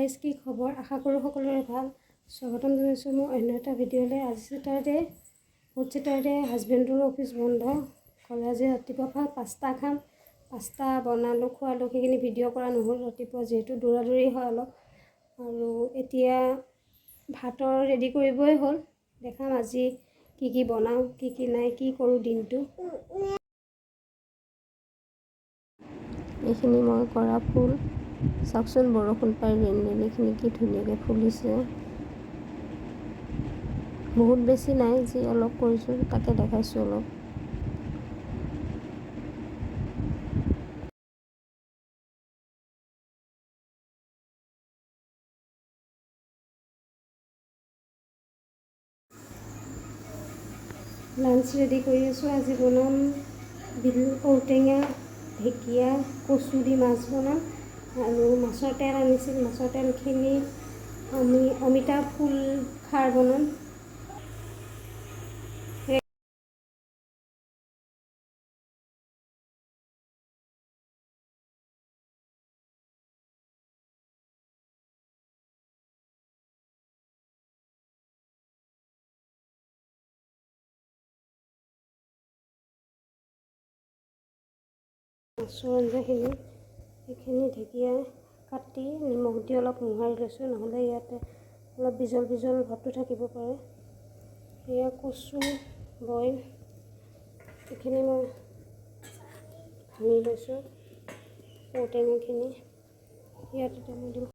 guys কি খবৰ আশা কৰোঁ সকলোৰে ভাল স্বাগতম জনাইছোঁ মোৰ অন্য এটা ভিডিঅ'লৈ আজি ছেটাৰডে হাজবেণ্ডৰ অফিচ বন্ধ ক'লে আজি ৰাতিপুৱা পাস্তা খাম পাস্তা বনালোঁ খোৱালোঁ সেইখিনি ভিডিঅ' কৰা নহ'ল ৰাতিপুৱা যিহেতু দৌৰাদৌৰি হয় অলপ আৰু এতিয়া ভাতৰ ৰেডি কৰিবই হ'ল দেখাম আজি কি বনাওঁ কি নাই কি কৰোঁ দিনটো এইখিনি মই কৰা ফুল চাওকচোন বৰষুণ পাই ৰেইনখিনি কি ধুনীয়াকৈ ফুলিছে বহুত বেছি নাই যি অলপ কৰিছোঁ তাকে দেখাইছোঁ অলপ লাঞ্চ ৰেডি কৰি আছোঁ আজি বনাম ঔটেঙা ঢেকীয়া কচু দি মাছ বনাম আৰু মাছৰ তেল আনিছিল মাছৰ তেলখিনি আমি অমিতা ফুল খাৰ বনাম মাছৰ আঞ্জাখিনি এইখিনি ঢেকীয়া কাটি নিমখ দি অলপ মোহাৰি লৈছোঁ নহ'লে ইয়াতে অলপ বিজল ভাৱটো থাকিব পাৰে এয়া কচু বইল এইখিনি মই ভাঙি লৈছোঁ ঔটেঙাখিনি ইয়াতে মই দিম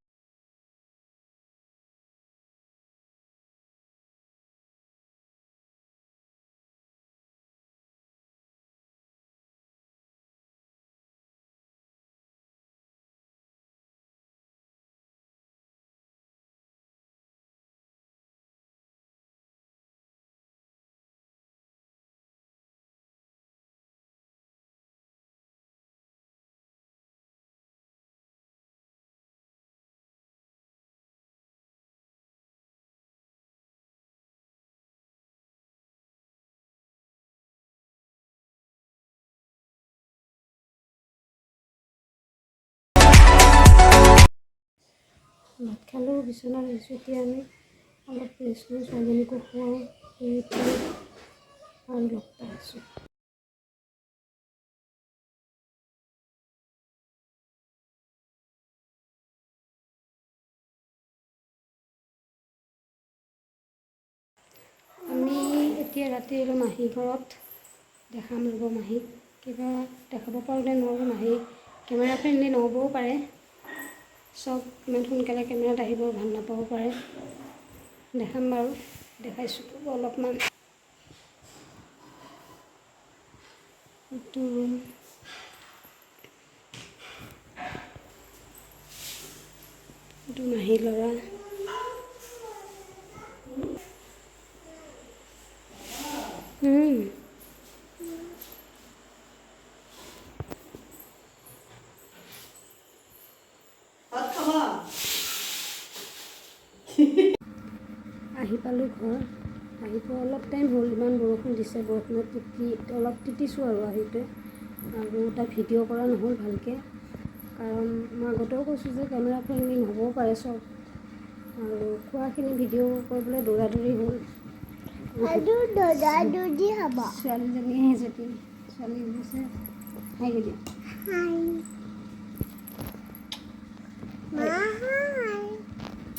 ভাত খালোঁ বিচনাত আহিছোঁ এতিয়া আমি অলপ ৰেষ্ট লৈ ছোৱালীজনীকো খুৱাওঁ আৰু লগ পাই আছোঁ আমি এতিয়া ৰাতি মাহী ঘৰত দেখাম ৰ'ব মাহীক কিবা দেখাব পাৰিলে নহ'ব মাহী কেমেৰা ফ্ৰেণ্ডলি নহ'বও পাৰে চব ইমান সোনকালে কেমেৰাত আহিব ভাল নাপাব পাৰে দেখাম বাৰু দেখাইছোঁ অলপমান এইটো ৰুম এইটো মাহী ল'ৰা আহি পালোঁ ঘৰ আহি পোৱা অলপ টাইম হ'ল ইমান বৰষুণ দিছে বৰষুণত অলপ তিতিছোঁ আৰু আহোঁতে আৰু তাত ভিডিঅ' কৰা নহ'ল ভালকৈ কাৰণ মই আগতেও কৈছোঁ যে কেমেৰা ফ্ৰেণ্ডলি নহ'বও পাৰে চব আৰু খোৱাখিনি ভিডিঅ' কৰিবলৈ দৌৰাদৌৰি হ'ল ছোৱালীজনী আহিছে ছোৱালী গৈছে হাই দিয়া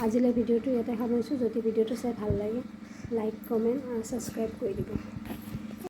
আজিলৈ ভিডিঅ'টো ইয়াতে সামৰিছোঁ যদি ভিডিঅ'টো চাই ভাল লাগে লাইক কমেণ্ট আৰু ছাবস্ক্ৰাইব কৰি দিব